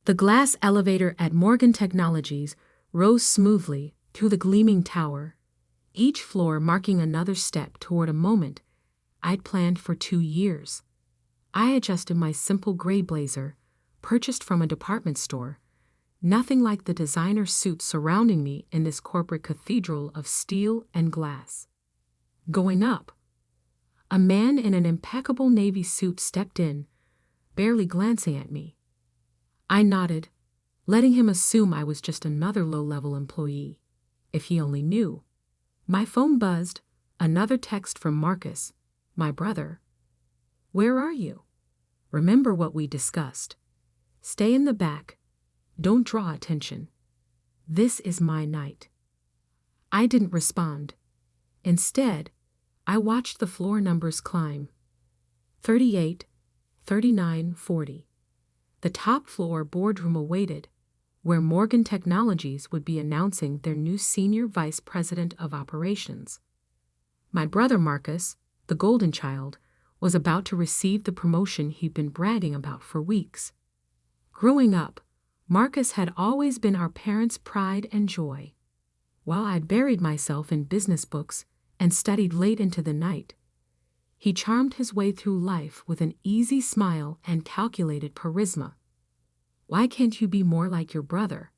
The glass elevator at Morgan Technologies rose smoothly through the gleaming tower, each floor marking another step toward a moment I'd planned for 2 years. I adjusted my simple gray blazer, purchased from a department store, nothing like the designer suits surrounding me in this corporate cathedral of steel and glass. Going up, a man in an impeccable navy suit stepped in, barely glancing at me. I nodded, letting him assume I was just another low-level employee. If he only knew. My phone buzzed, another text from Marcus, my brother. "Where are you? Remember what we discussed. Stay in the back. Don't draw attention. This is my night." I didn't respond. Instead, I watched the floor numbers climb. 38, 39, 40. The top floor boardroom awaited, where Morgan Technologies would be announcing their new senior vice president of operations. My brother Marcus, the golden child, was about to receive the promotion he'd been bragging about for weeks. Growing up, Marcus had always been our parents' pride and joy. While I'd buried myself in business books and studied late into the night, he charmed his way through life with an easy smile and calculated charisma. "Why can't you be more like your brother?"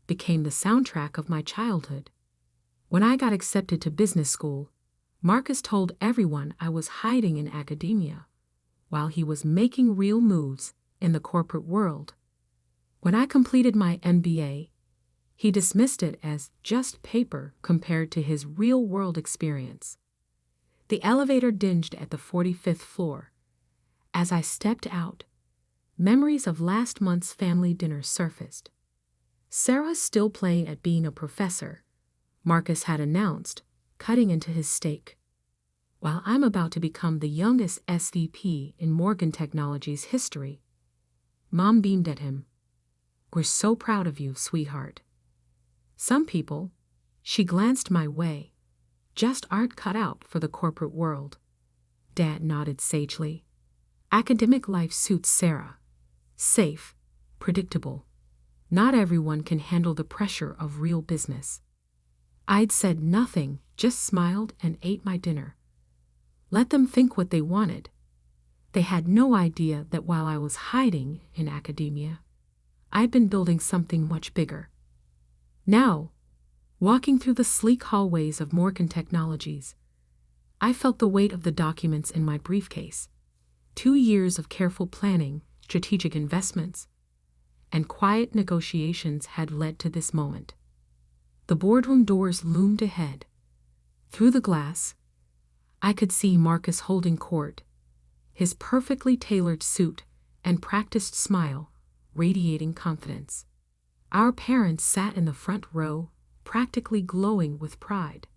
became the soundtrack of my childhood. When I got accepted to business school, Marcus told everyone I was hiding in academia, while he was making real moves in the corporate world. When I completed my MBA, he dismissed it as just paper compared to his real-world experience. The elevator dinged at the 45th floor. As I stepped out, memories of last month's family dinner surfaced. Sarah's still playing at being a professor, Marcus had announced, cutting into his steak. While I'm about to become the youngest SVP in Morgan Technologies history. Mom beamed at him. "We're so proud of you, sweetheart." Some people, she glanced my way, just aren't cut out for the corporate world. Dad nodded sagely. Academic life suits Sarah. Safe, predictable. Not everyone can handle the pressure of real business. I'd said nothing, just smiled and ate my dinner. Let them think what they wanted. They had no idea that while I was hiding in academia, I'd been building something much bigger. Now, walking through the sleek hallways of Morgan Technologies, I felt the weight of the documents in my briefcase. 2 years of careful planning, strategic investments, and quiet negotiations had led to this moment. The boardroom doors loomed ahead. Through the glass, I could see Marcus holding court, his perfectly tailored suit and practiced smile radiating confidence. Our parents sat in the front row, practically glowing with pride.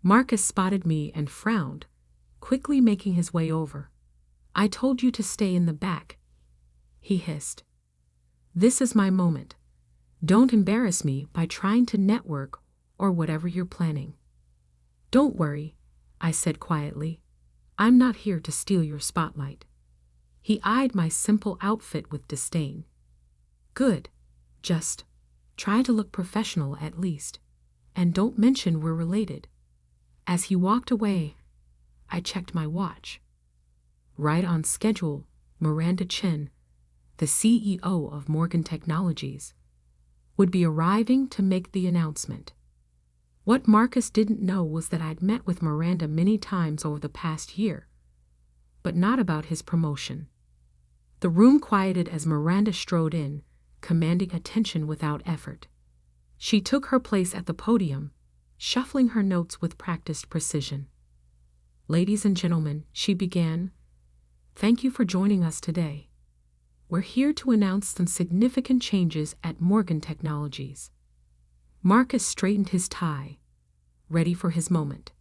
Marcus spotted me and frowned, quickly making his way over. "I told you to stay in the back," he hissed. "This is my moment. Don't embarrass me by trying to network or whatever you're planning." "Don't worry," I said quietly. "I'm not here to steal your spotlight." He eyed my simple outfit with disdain. "Good. Just try to look professional at least, and don't mention we're related." As he walked away, I checked my watch. Right on schedule, Miranda Chen, the CEO of Morgan Technologies, would be arriving to make the announcement. What Marcus didn't know was that I'd met with Miranda many times over the past year, but not about his promotion. The room quieted as Miranda strode in, commanding attention without effort. She took her place at the podium, shuffling her notes with practiced precision. "Ladies and gentlemen," she began, "thank you for joining us today. We're here to announce some significant changes at Morgan Technologies." Marcus straightened his tie, ready for his moment.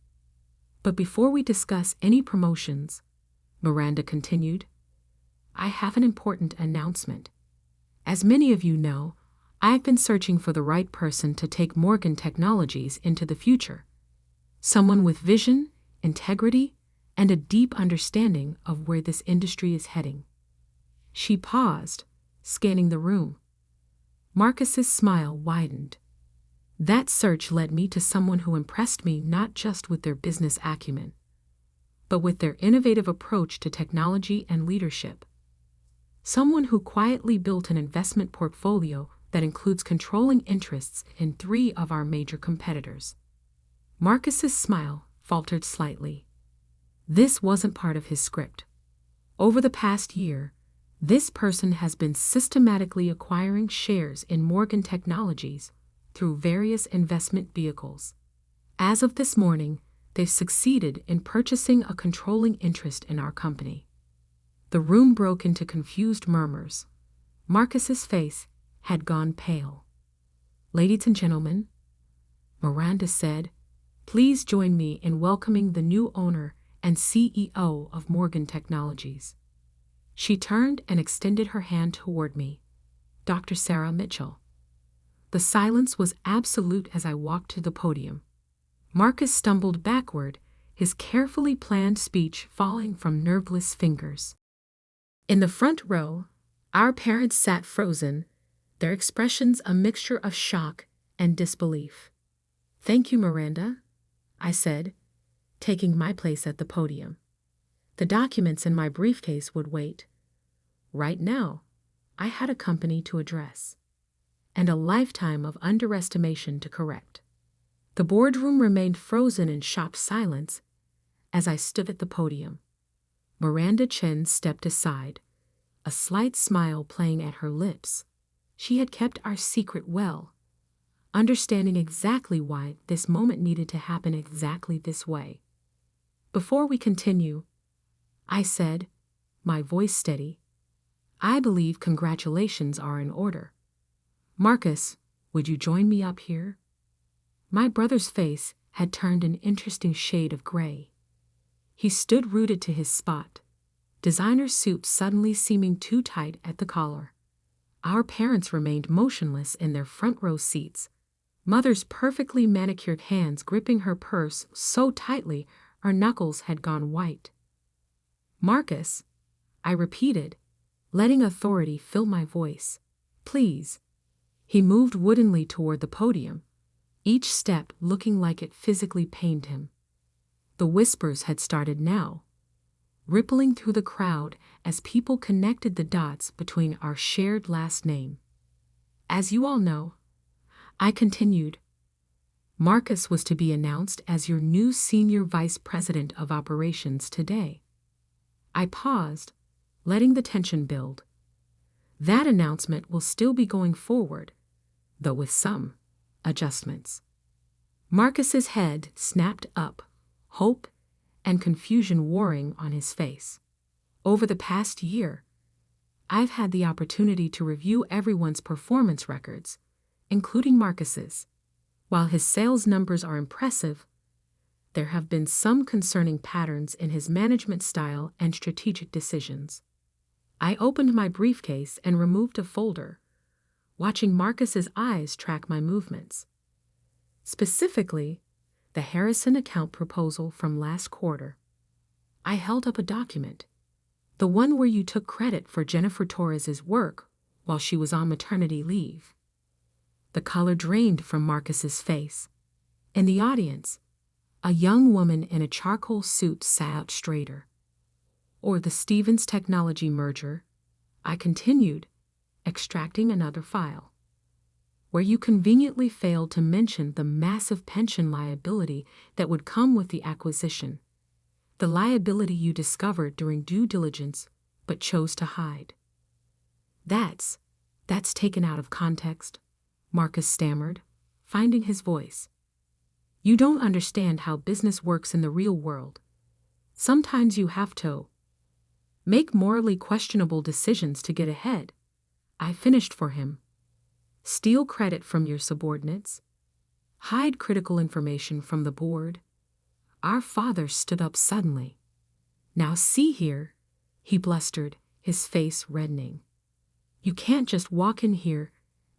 "But before we discuss any promotions," Miranda continued, "I have an important announcement. As many of you know, I've been searching for the right person to take Morgan Technologies into the future. Someone with vision, integrity, and a deep understanding of where this industry is heading." She paused, scanning the room. Marcus's smile widened. That search led me to someone who impressed me not just with their business acumen, but with their innovative approach to technology and leadership. Someone who quietly built an investment portfolio that includes controlling interests in 3 of our major competitors. Marcus's smile faltered slightly. This wasn't part of his script. Over the past year, this person has been systematically acquiring shares in Morgan Technologies through various investment vehicles. As of this morning, they've succeeded in purchasing a controlling interest in our company. The room broke into confused murmurs. Marcus's face had gone pale. "Ladies and gentlemen," Miranda said, "please join me in welcoming the new owner and CEO of Morgan Technologies." She turned and extended her hand toward me. "Dr. Sarah Mitchell." The silence was absolute as I walked to the podium. Marcus stumbled backward, his carefully planned speech falling from nerveless fingers. In the front row, our parents sat frozen, their expressions a mixture of shock and disbelief. "Thank you, Miranda," I said, taking my place at the podium. The documents in my briefcase would wait. Right now, I had a company to address, and a lifetime of underestimation to correct. The boardroom remained frozen in shocked silence as I stood at the podium. Miranda Chen stepped aside, a slight smile playing at her lips. She had kept our secret well, understanding exactly why this moment needed to happen exactly this way. "Before we continue," I said, my voice steady, "I believe congratulations are in order. Marcus, would you join me up here?" My brother's face had turned an interesting shade of gray. He stood rooted to his spot, designer suit suddenly seeming too tight at the collar. Our parents remained motionless in their front row seats, Mother's perfectly manicured hands gripping her purse so tightly our knuckles had gone white. "Marcus," I repeated, letting authority fill my voice. "Please." He moved woodenly toward the podium, each step looking like it physically pained him. The whispers had started now, rippling through the crowd as people connected the dots between our shared last name. "As you all know," I continued, "Marcus was to be announced as your new Senior Vice President of Operations today." I paused, letting the tension build. That announcement will still be going forward, though with some adjustments. Marcus's head snapped up, hope and confusion warring on his face. Over the past year, I've had the opportunity to review everyone's performance records, including Marcus's. While his sales numbers are impressive, there have been some concerning patterns in his management style and strategic decisions. I opened my briefcase and removed a folder, watching Marcus's eyes track my movements. Specifically, the Harrison account proposal from last quarter. I held up a document, the one where you took credit for Jennifer Torres's work while she was on maternity leave. The color drained from Marcus's face. In the audience, a young woman in a charcoal suit sat out straighter. "Or the Stevens Technology merger," I continued, extracting another file, "where you conveniently failed to mention the massive pension liability that would come with the acquisition, the liability you discovered during due diligence but chose to hide." That's taken out of context," Marcus stammered, finding his voice. "You don't understand how business works in the real world. Sometimes you have to make morally questionable decisions to get ahead." I finished for him. "Steal credit from your subordinates. Hide critical information from the board." Our father stood up suddenly. "Now see here," he blustered, his face reddening. "You can't just walk in here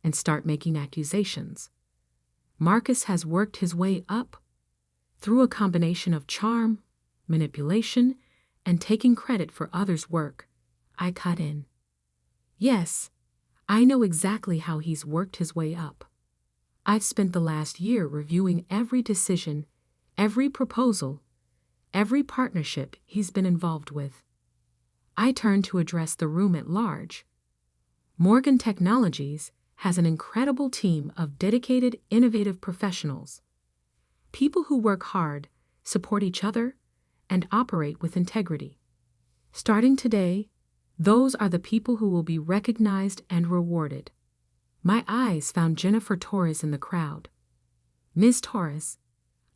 and start making accusations. Marcus has worked his way up through a combination of charm, manipulation, and taking credit for others' work." I cut in. "Yes, I know exactly how he's worked his way up. I've spent the last year reviewing every decision, every proposal, every partnership he's been involved with. I turn to address the room at large. Morgan Technologies has an incredible team of dedicated, innovative professionals. People who work hard, support each other, and operate with integrity. Starting today, those are the people who will be recognized and rewarded. My eyes found Jennifer Torres in the crowd. Ms. Torres,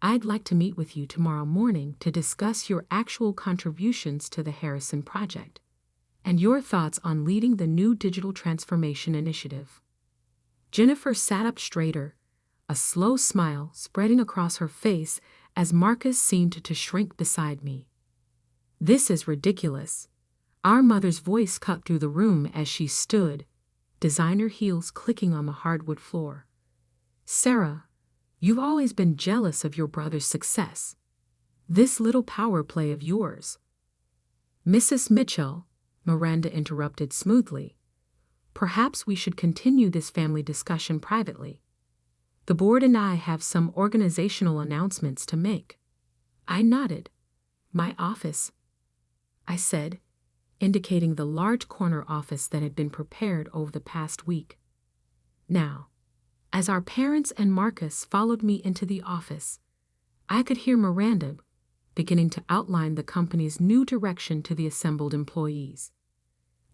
I'd like to meet with you tomorrow morning to discuss your actual contributions to the Harrison Project and your thoughts on leading the new digital transformation initiative. Jennifer sat up straighter, a slow smile spreading across her face as Marcus seemed to shrink beside me. This is ridiculous. Our mother's voice cut through the room as she stood, designer heels clicking on the hardwood floor. Sarah, you've always been jealous of your brother's success. This little power play of yours. Mrs. Mitchell, Miranda interrupted smoothly. Perhaps we should continue this family discussion privately. The board and I have some organizational announcements to make. I nodded. My office, I said, indicating the large corner office that had been prepared over the past week. Now, as our parents and Marcus followed me into the office, I could hear Miranda beginning to outline the company's new direction to the assembled employees.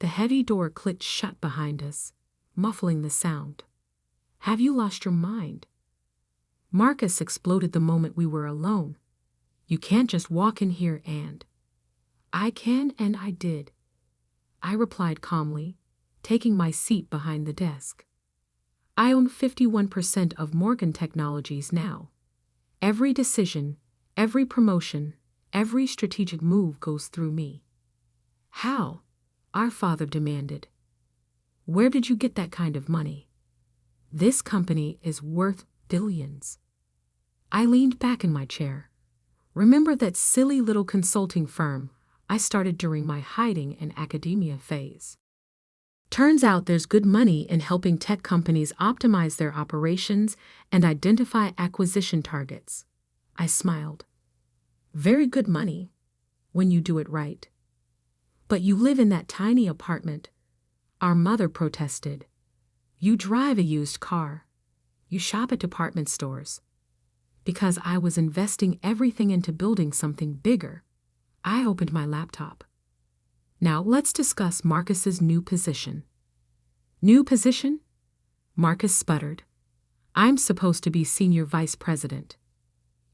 The heavy door clicked shut behind us, muffling the sound. Have you lost your mind? Marcus exploded the moment we were alone. You can't just walk in here and... I can and I did, I replied calmly, taking my seat behind the desk. I own 51% of Morgan Technologies now. Every decision, every promotion, every strategic move goes through me. How? Our father demanded. Where did you get that kind of money? This company is worth billions. I leaned back in my chair. Remember that silly little consulting firm I started during my hiding in academia phase? Turns out there's good money in helping tech companies optimize their operations and identify acquisition targets. I smiled. Very good money, when you do it right. But you live in that tiny apartment, our mother protested. You drive a used car. You shop at department stores. Because I was investing everything into building something bigger, I opened my laptop. Now let's discuss Marcus's new position. New position? Marcus sputtered. I'm supposed to be senior vice president.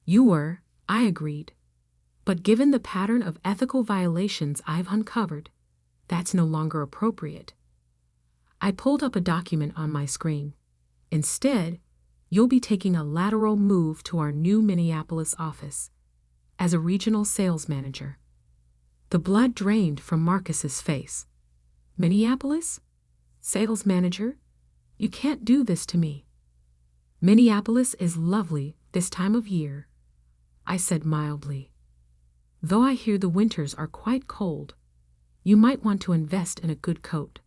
You were, I agreed. But given the pattern of ethical violations I've uncovered, that's no longer appropriate. I pulled up a document on my screen. Instead, you'll be taking a lateral move to our new Minneapolis office as a regional sales manager. The blood drained from Marcus's face. Minneapolis? Sales manager? You can't do this to me. Minneapolis is lovely this time of year, I said mildly. Though I hear the winters are quite cold, you might want to invest in a good coat.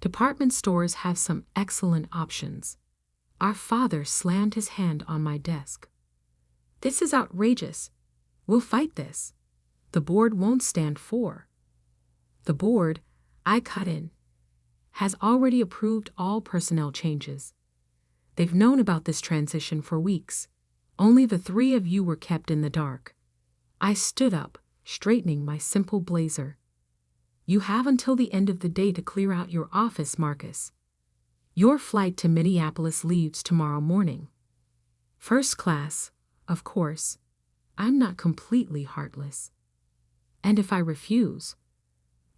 Department stores have some excellent options. Our father slammed his hand on my desk. This is outrageous. We'll fight this. The board won't stand for. The board, I cut in, has already approved all personnel changes. They've known about this transition for weeks. Only the three of you were kept in the dark. I stood up, straightening my simple blazer. You have until the end of the day to clear out your office, Marcus. Your flight to Minneapolis leaves tomorrow morning. First class, of course. I'm not completely heartless. And if I refuse?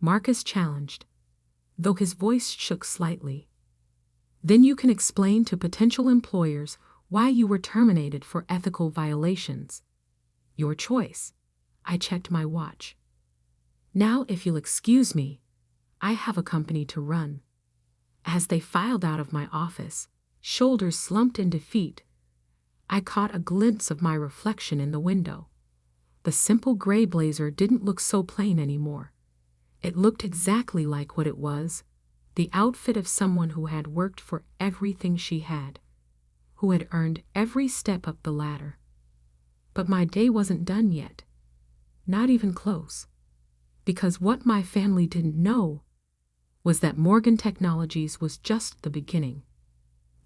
Marcus challenged, though his voice shook slightly. Then you can explain to potential employers why you were terminated for ethical violations. Your choice. I checked my watch. Now, if you'll excuse me, I have a company to run. As they filed out of my office, shoulders slumped in defeat, I caught a glimpse of my reflection in the window. The simple gray blazer didn't look so plain anymore. It looked exactly like what it was, the outfit of someone who had worked for everything she had, who had earned every step up the ladder. But my day wasn't done yet. Not even close. Because what my family didn't know was that Morgan Technologies was just the beginning.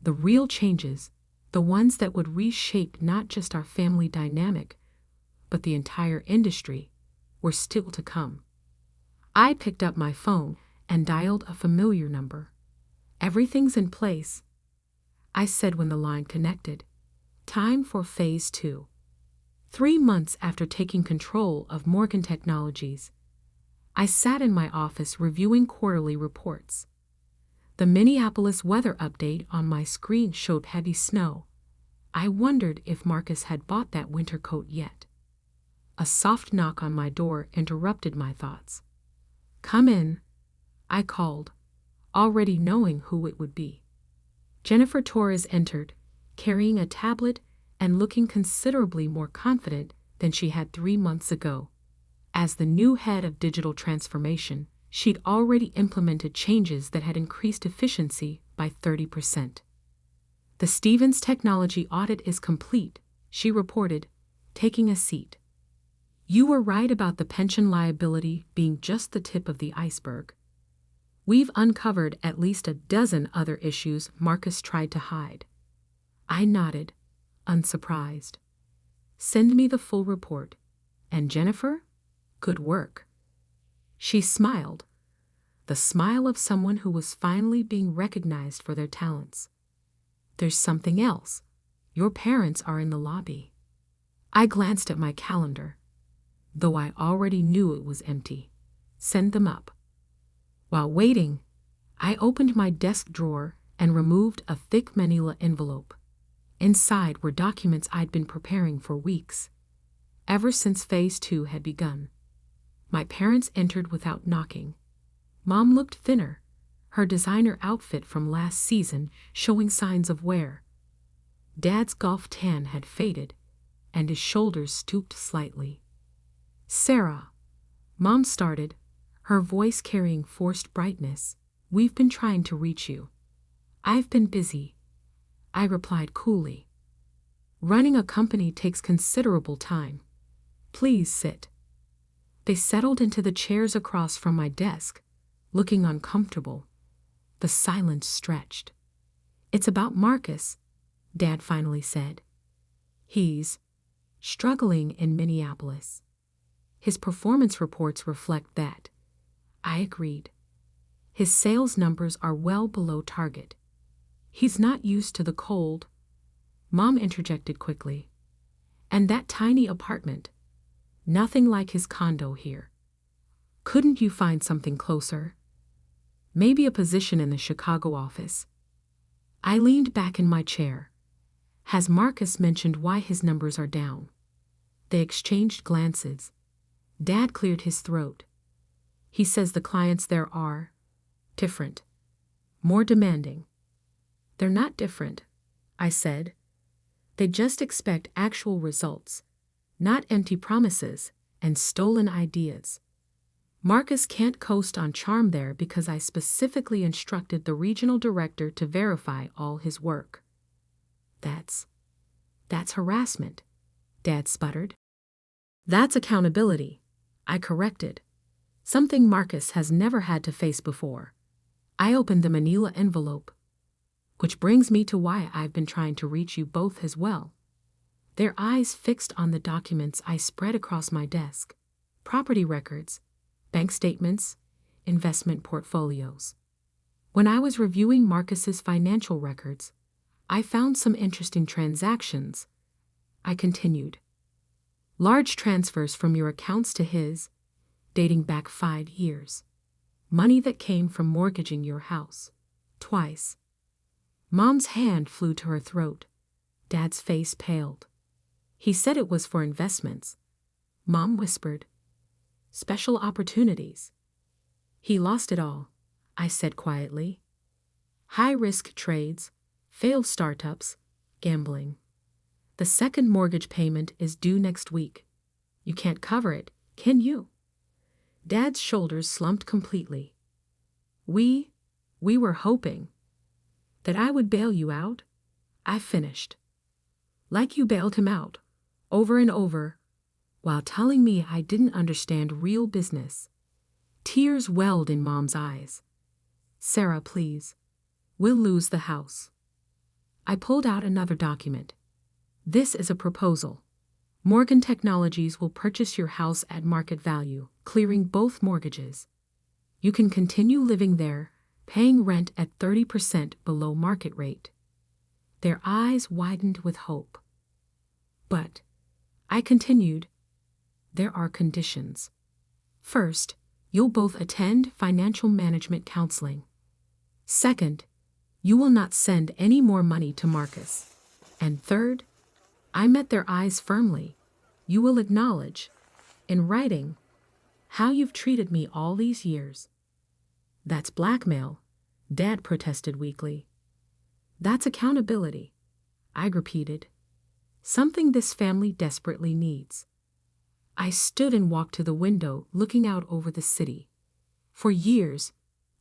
The real changes, the ones that would reshape not just our family dynamic, but the entire industry, were still to come. I picked up my phone and dialed a familiar number. "Everything's in place," I said when the line connected. Time for Phase 2. 3 months after taking control of Morgan Technologies, I sat in my office reviewing quarterly reports. The Minneapolis weather update on my screen showed heavy snow. I wondered if Marcus had bought that winter coat yet. A soft knock on my door interrupted my thoughts. "Come in," I called, already knowing who it would be. Jennifer Torres entered, carrying a tablet and looking considerably more confident than she had 3 months ago. As the new head of digital transformation, she'd already implemented changes that had increased efficiency by 30%. "The Stevens technology audit is complete," she reported, taking a seat. "You were right about the pension liability being just the tip of the iceberg. We've uncovered at least a dozen other issues Marcus tried to hide." I nodded, unsurprised. "Send me the full report. And Jennifer, good work." She smiled, the smile of someone who was finally being recognized for their talents. "There's something else. Your parents are in the lobby." I glanced at my calendar, though I already knew it was empty. "Send them up." While waiting, I opened my desk drawer and removed a thick manila envelope. Inside were documents I'd been preparing for weeks, ever since Phase 2 had begun. My parents entered without knocking. Mom looked thinner, her designer outfit from last season showing signs of wear. Dad's golf tan had faded, and his shoulders stooped slightly. "Sarah," Mom started, her voice carrying forced brightness, "we've been trying to reach you." "I've been busy," I replied coolly. "Running a company takes considerable time. Please sit." They settled into the chairs across from my desk, looking uncomfortable. The silence stretched. "It's about Marcus," Dad finally said. "He's struggling in Minneapolis. His performance reports reflect that." I agreed. "His sales numbers are well below target. He's not used to the cold," Mom interjected quickly. "And that tiny apartment. Nothing like his condo here. Couldn't you find something closer? Maybe a position in the Chicago office?" I leaned back in my chair. "Has Marcus mentioned why his numbers are down?" They exchanged glances. Dad cleared his throat. "He says the clients there are different, more demanding." "They're not different," I said. "They just expect actual results, not empty promises and stolen ideas. Marcus can't coast on charm there because I specifically instructed the regional director to verify all his work." That's harassment," Dad sputtered. "That's accountability," I corrected. "Something Marcus has never had to face before." I opened the manila envelope. "Which brings me to why I've been trying to reach you both as well." Their eyes fixed on the documents I spread across my desk. Property records, bank statements, investment portfolios. When I was reviewing Marcus's financial records, I found some interesting transactions. I continued. "Large transfers from your accounts to his, dating back 5 years. Money that came from mortgaging your house. Twice." Mom's hand flew to her throat. Dad's face paled. "He said it was for investments," Mom whispered. "Special opportunities." "He lost it all," I said quietly. "High-risk trades, failed startups, gambling. The second mortgage payment is due next week. You can't cover it, can you?" Dad's shoulders slumped completely. We We were hoping that I would bail you out, I finished. Like you bailed him out, over and over, while telling me I didn't understand real business. Tears welled in Mom's eyes. Sarah, please. We'll lose the house. I pulled out another document. This is a proposal. Morgan Technologies will purchase your house at market value, clearing both mortgages. You can continue living there, paying rent at 30% below market rate. Their eyes widened with hope. But, I continued, there are conditions. First, you'll both attend financial management counseling. Second, you will not send any more money to Marcus. And third, I met their eyes firmly. You will acknowledge, in writing, how you've treated me all these years. That's blackmail, Dad protested weakly. That's accountability, I repeated. Something this family desperately needs. I stood and walked to the window, looking out over the city. For years,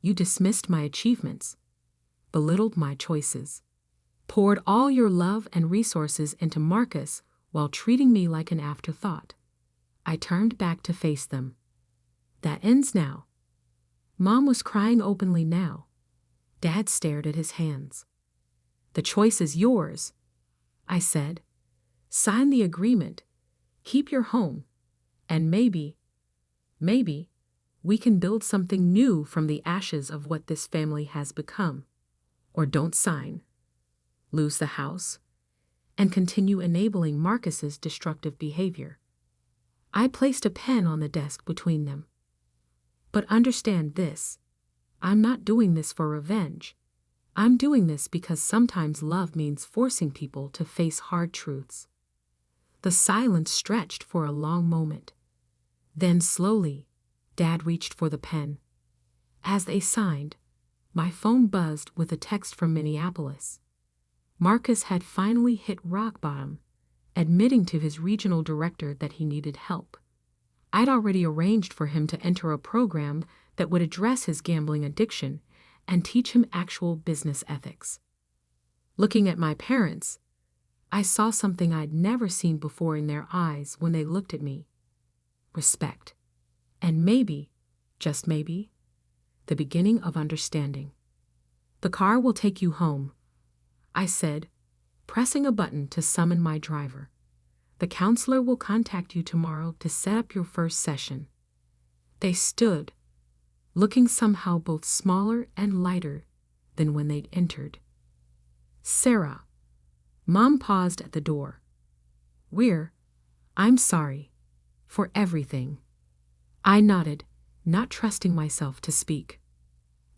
you dismissed my achievements, belittled my choices, poured all your love and resources into Marcus while treating me like an afterthought. I turned back to face them. That ends now. Mom was crying openly now. Dad stared at his hands. The choice is yours, I said. Sign the agreement, keep your home, and maybe, we can build something new from the ashes of what this family has become. Or don't sign, lose the house, and continue enabling Marcus's destructive behavior. I placed a pen on the desk between them. But understand this, I'm not doing this for revenge. I'm doing this because sometimes love means forcing people to face hard truths. The silence stretched for a long moment. Then slowly, Dad reached for the pen. As they signed, my phone buzzed with a text from Minneapolis. Marcus had finally hit rock bottom, admitting to his regional director that he needed help. I'd already arranged for him to enter a program that would address his gambling addiction and teach him actual business ethics. Looking at my parents, I saw something I'd never seen before in their eyes when they looked at me. Respect. And maybe, just maybe, the beginning of understanding. The car will take you home, I said, pressing a button to summon my driver. The counselor will contact you tomorrow to set up your first session. They stood, looking somehow both smaller and lighter than when they'd entered. Sarah. Mom paused at the door. I'm sorry. For everything. I nodded, not trusting myself to speak.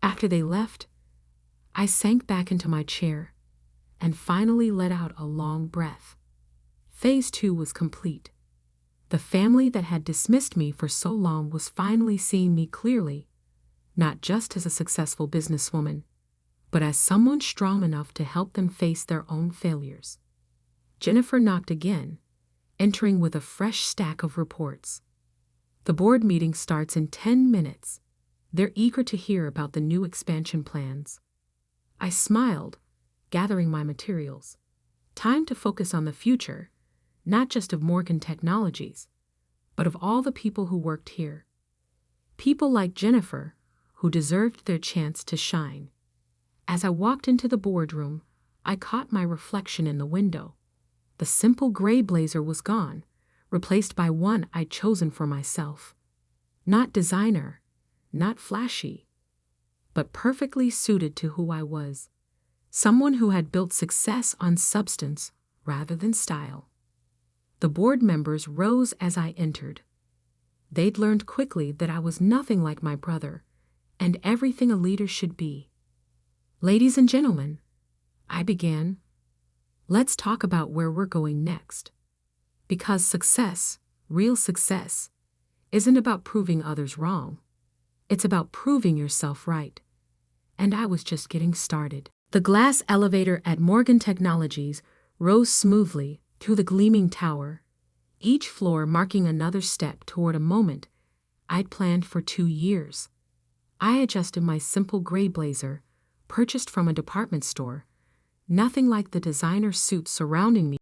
After they left, I sank back into my chair and finally let out a long breath. Phase 2 was complete. The family that had dismissed me for so long was finally seeing me clearly, not just as a successful businesswoman, but as someone strong enough to help them face their own failures. Jennifer knocked again, entering with a fresh stack of reports. The board meeting starts in 10 minutes. They're eager to hear about the new expansion plans. I smiled, gathering my materials. Time to focus on the future, not just of Morgan Technologies, but of all the people who worked here. People like Jennifer, who deserved their chance to shine. As I walked into the boardroom, I caught my reflection in the window. The simple gray blazer was gone, replaced by one I'd chosen for myself. Not designer, not flashy, but perfectly suited to who I was. Someone who had built success on substance rather than style. The board members rose as I entered. They'd learned quickly that I was nothing like my brother, and everything a leader should be. Ladies and gentlemen, I began, let's talk about where we're going next. Because success, real success, isn't about proving others wrong. It's about proving yourself right. And I was just getting started. The glass elevator at Morgan Technologies rose smoothly through the gleaming tower, each floor marking another step toward a moment I'd planned for 2 years. I adjusted my simple gray blazer, purchased from a department store, nothing like the designer suits surrounding me.